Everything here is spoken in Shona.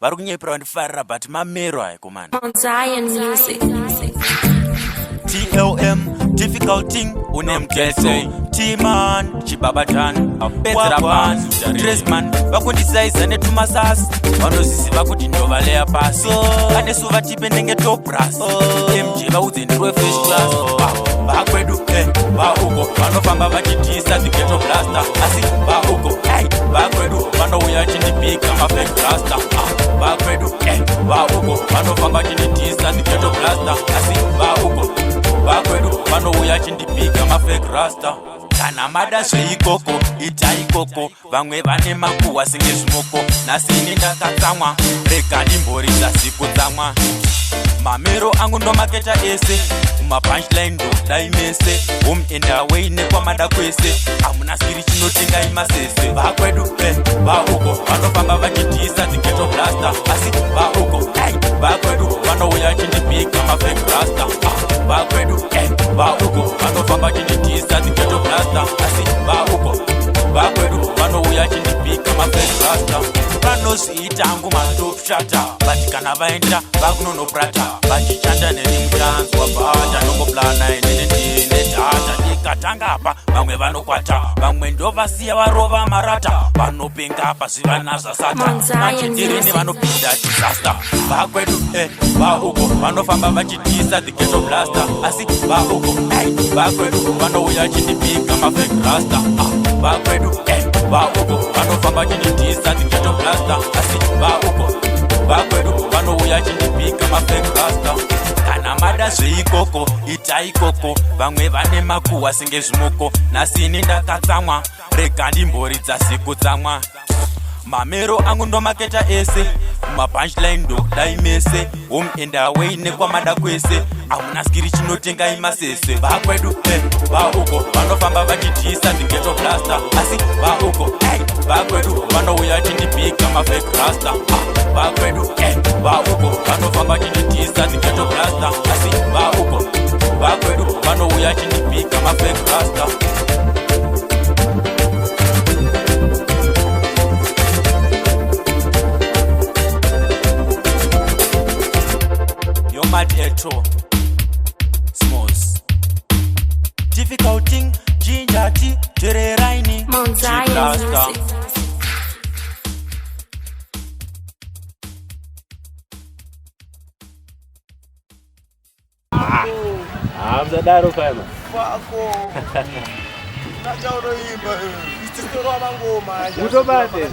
vari kunyeperwa ndifarira but mamero aya komana. Zion Music. TLM difficulty unemgeto T-man chibabatan wagwan Dressman vakundisaiza netumasasi vanozisiva kuti ndovaleya pasi anesu vatipe ndenge top brass MJ vaudze ndirwe first class vakwedu vauko vanofamba vachitiisa dzigeto blaster asi vauko vakwedu vanouya chindipika mafake blaster vakwedu vauko vanofamba chinditiisa dzigeto blaster asi vauko vakwedu vanouya chindipika mafake rasta kana mada zveikoko itai koko vamwe vane makuhwa senge zvimoko nasini ndakatsamwa rega ndimboridza ziku tsamwa mamero angu ndomaketa ese kumapunchline ndodai mese home and away nekwamada kwese hamuna skiri chinotengai masese vakwedu vauko vanofamba vachitiisa dzigeto blaster asi vauko vakwedu vanouya chindipika mafake rasta vakwedu vauko vanofamba chinditiisa dzigeto blaster asi vauko vakwedu vanouya chindipika mafake rasta vanozviita angu matopshata vati kana vaenda vakunonoprata vachishanda nerimutanzwa bata nongoplana nenedata ndikatangapa vamwe vanokwata vamwe ndovasiya varova marata vanopengapa zvivanazva sata machendereni vanopinda disaster vakwedu vauko vanofamba vachitiisa dzigeto blaster asi vauko vakwedu vanouya chindipika mafake rasta vakwedu vauko vanofamba chinditiisa dzigeto blaster asi vauko vakwedu vanouya chindipika mafake rasta kana mada zveikoko itai koko vamwe vane makuhwa senge zvimoko nasini ndakatsamwa rega ndimboridza ziku tsamwa mamero angu ndomaketa ese kumapunchline ndodai mese home and away nekwamada kwese hamuna skiri chinotengai masese vakwedu vauko vanofamba vachitiisa dzigeto blaster asi vauko vakwedu vanouya chindipika mafake rasta vakwedu vauko vanofamba chinditiisa dzigeto blaster asi vauko vakwedu vanouya chindipika mafake rasta Etro Smalls difficulty jinjati tereraini Zion Music. Mzadaro kama wako naja unoimba isitoro mangoma utobate